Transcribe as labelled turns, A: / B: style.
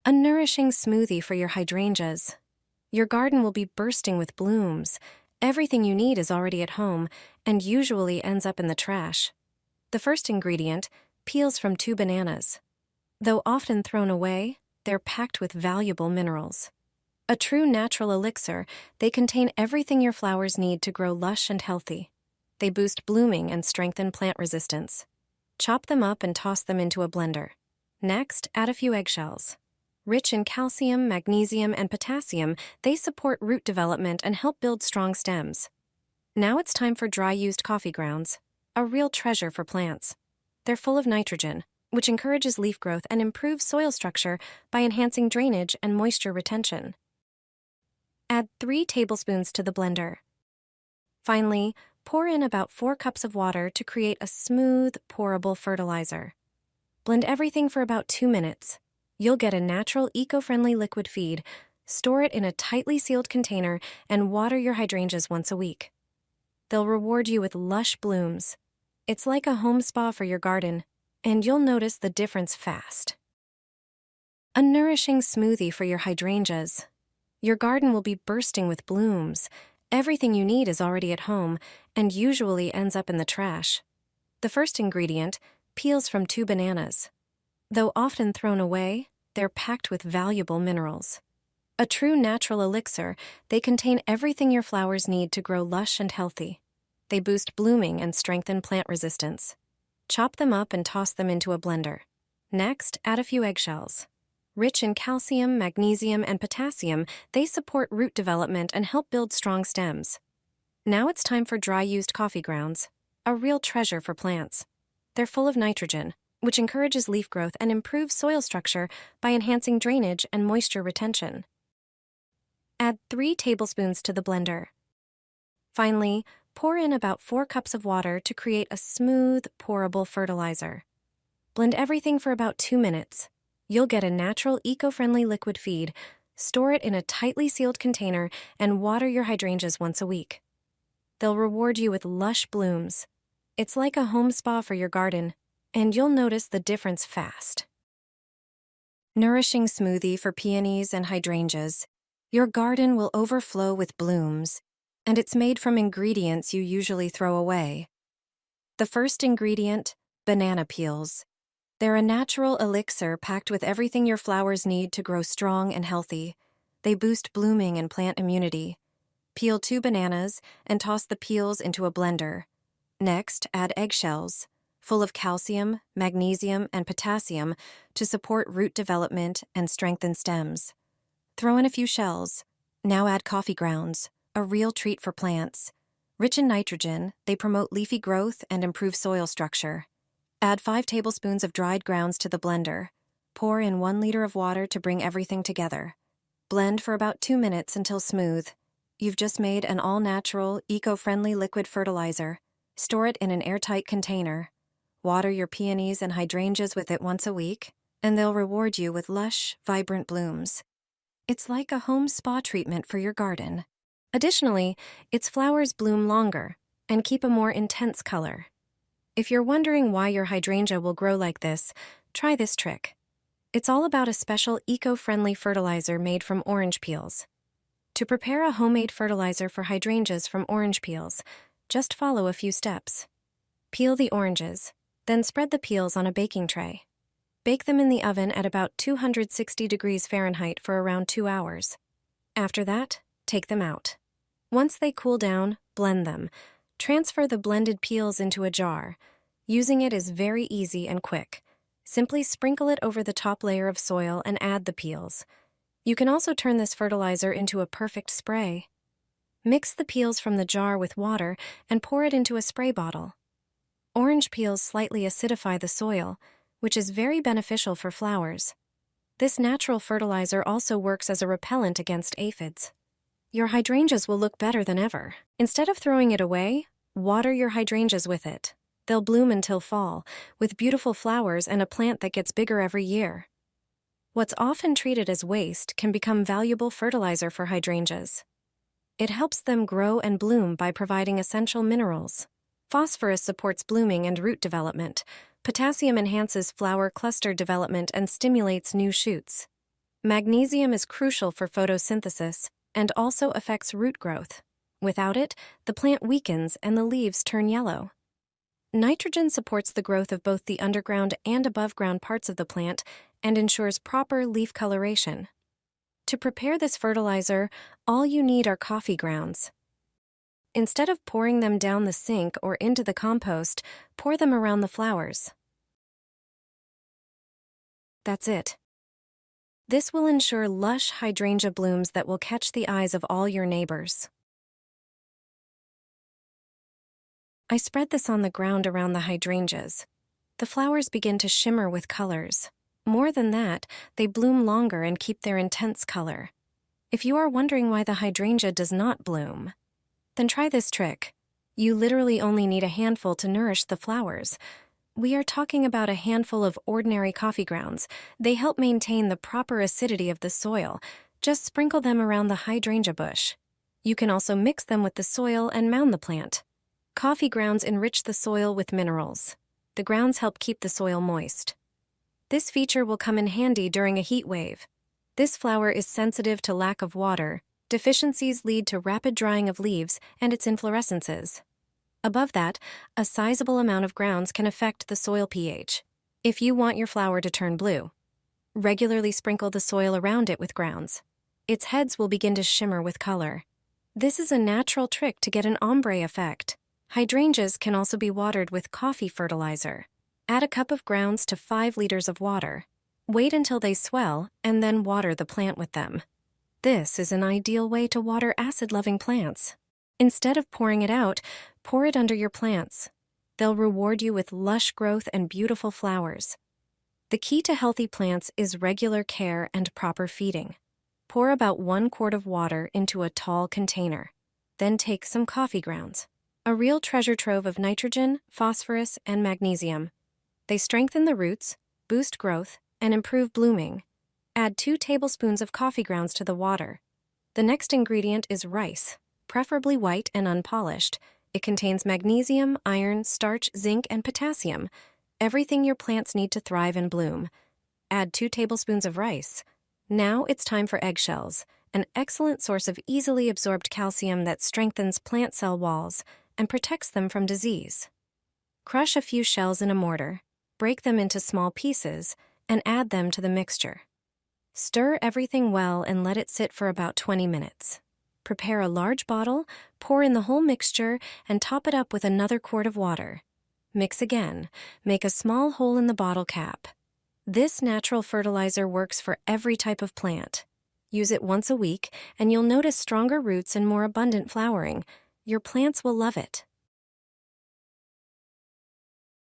A: A nourishing smoothie for your hydrangeas. Your garden will be bursting with blooms. Everything you need is already at home and usually ends up in the trash. The first ingredient, peels from 2 bananas. Though often thrown away, they're packed with valuable minerals. A true natural elixir, they contain everything your flowers need to grow lush and healthy. They boost blooming and strengthen plant resistance. Chop them up and toss them into a blender. Next, add a few eggshells. Rich in calcium, magnesium, and potassium, they support root development and help build strong stems. Now it's time for dry used coffee grounds, a real treasure for plants. They're full of nitrogen, which encourages leaf growth and improves soil structure by enhancing drainage and moisture retention. Add 3 tablespoons to the blender. Finally, pour in about 4 cups of water to create a smooth, pourable fertilizer. Blend everything for about 2 minutes. You'll get a natural, eco-friendly liquid feed. Store it in a tightly sealed container and water your hydrangeas once a week. They'll reward you with lush blooms. It's like a home spa for your garden, and you'll notice the difference fast. A nourishing smoothie for your hydrangeas. Your garden will be bursting with blooms. Everything you need is already at home and usually ends up in the trash. The first ingredient, peels from 2 bananas. Though often thrown away, they're packed with valuable minerals. A true natural elixir, they contain everything your flowers need to grow lush and healthy. They boost blooming and strengthen plant resistance. Chop them up and toss them into a blender. Next, add a few eggshells. Rich in calcium, magnesium, and potassium, they support root development and help build strong stems. Now it's time for dry used coffee grounds, a real treasure for plants. They're full of nitrogen, which encourages leaf growth and improves soil structure by enhancing drainage and moisture retention. Add 3 tablespoons to the blender. Finally, pour in about 4 cups of water to create a smooth, pourable fertilizer. Blend everything for about 2 minutes. You'll get a natural, eco-friendly liquid feed. Store it in a tightly sealed container and water your hydrangeas once a week. They'll reward you with lush blooms. It's like a home spa for your garden, and you'll notice the difference fast. Nourishing smoothie for peonies and hydrangeas. Your garden will overflow with blooms, and it's made from ingredients you usually throw away. The first ingredient, banana peels. They're a natural elixir packed with everything your flowers need to grow strong and healthy. They boost blooming and plant immunity. Peel 2 bananas and toss the peels into a blender. Next, add eggshells, full of calcium, magnesium, and potassium to support root development and strengthen stems. Throw in a few shells. Now add coffee grounds, a real treat for plants. Rich in nitrogen, they promote leafy growth and improve soil structure. Add 5 tablespoons of dried grounds to the blender. Pour in 1 liter of water to bring everything together. Blend for about 2 minutes until smooth. You've just made an all-natural, eco-friendly liquid fertilizer. Store it in an airtight container. Water your peonies and hydrangeas with it once a week, and they'll reward you with lush, vibrant blooms. It's like a home spa treatment for your garden. Additionally, its flowers bloom longer and keep a more intense color. If you're wondering why your hydrangea will grow like this, try this trick. It's all about a special eco-friendly fertilizer made from orange peels. To prepare a homemade fertilizer for hydrangeas from orange peels, just follow a few steps. Peel the oranges, then spread the peels on a baking tray. Bake them in the oven at about 260 degrees Fahrenheit for around 2 hours. After that, take them out. Once they cool down, blend them. Transfer the blended peels into a jar. Using it is very easy and quick. Simply sprinkle it over the top layer of soil and add the peels. You can also turn this fertilizer into a perfect spray. Mix the peels from the jar with water and pour it into a spray bottle. Orange peels slightly acidify the soil, which is very beneficial for flowers. This natural fertilizer also works as a repellent against aphids. Your hydrangeas will look better than ever. Instead of throwing it away, water your hydrangeas with it. They'll bloom until fall, with beautiful flowers and a plant that gets bigger every year. What's often treated as waste can become valuable fertilizer for hydrangeas. It helps them grow and bloom by providing essential minerals. Phosphorus supports blooming and root development. Potassium enhances flower cluster development and stimulates new shoots. Magnesium is crucial for photosynthesis and also affects root growth. Without it, the plant weakens and the leaves turn yellow. Nitrogen supports the growth of both the underground and above-ground parts of the plant and ensures proper leaf coloration. To prepare this fertilizer, all you need are coffee grounds. Instead of pouring them down the sink or into the compost, pour them around the flowers. That's it. This will ensure lush hydrangea blooms that will catch the eyes of all your neighbors. I spread this on the ground around the hydrangeas. The flowers begin to shimmer with colors. More than that, they bloom longer and keep their intense color. If you are wondering why the hydrangea does not bloom, then try this trick. You literally only need a handful to nourish the flowers. We are talking about a handful of ordinary coffee grounds. They help maintain the proper acidity of the soil. Just sprinkle them around the hydrangea bush. You can also mix them with the soil and mound the plant. Coffee grounds enrich the soil with minerals. The grounds help keep the soil moist. This feature will come in handy during a heat wave. This flower is sensitive to lack of water. Deficiencies lead to rapid drying of leaves and its inflorescences. Above that, a sizable amount of grounds can affect the soil pH. If you want your flower to turn blue, regularly sprinkle the soil around it with grounds. Its heads will begin to shimmer with color. This is a natural trick to get an ombre effect. Hydrangeas can also be watered with coffee fertilizer. Add a cup of grounds to 5 liters of water. Wait until they swell and then water the plant with them. This is an ideal way to water acid-loving plants. Instead of pouring it out, pour it under your plants. They'll reward you with lush growth and beautiful flowers. The key to healthy plants is regular care and proper feeding. Pour about 1 quart of water into a tall container. Then take some coffee grounds. A real treasure trove of nitrogen, phosphorus, and magnesium. They strengthen the roots, boost growth, and improve blooming. Add 2 tablespoons of coffee grounds to the water. The next ingredient is rice, preferably white and unpolished. It contains magnesium, iron, starch, zinc, and potassium, everything your plants need to thrive and bloom. Add 2 tablespoons of rice. Now it's time for eggshells, an excellent source of easily absorbed calcium that strengthens plant cell walls and protects them from disease. Crush a few shells in a mortar, break them into small pieces, and add them to the mixture. Stir everything well and let it sit for about 20 minutes. Prepare a large bottle, pour in the whole mixture, and top it up with another quart of water. Mix again. Make a small hole in the bottle cap. This natural fertilizer works for every type of plant. Use it once a week, and you'll notice stronger roots and more abundant flowering. Your plants will love it.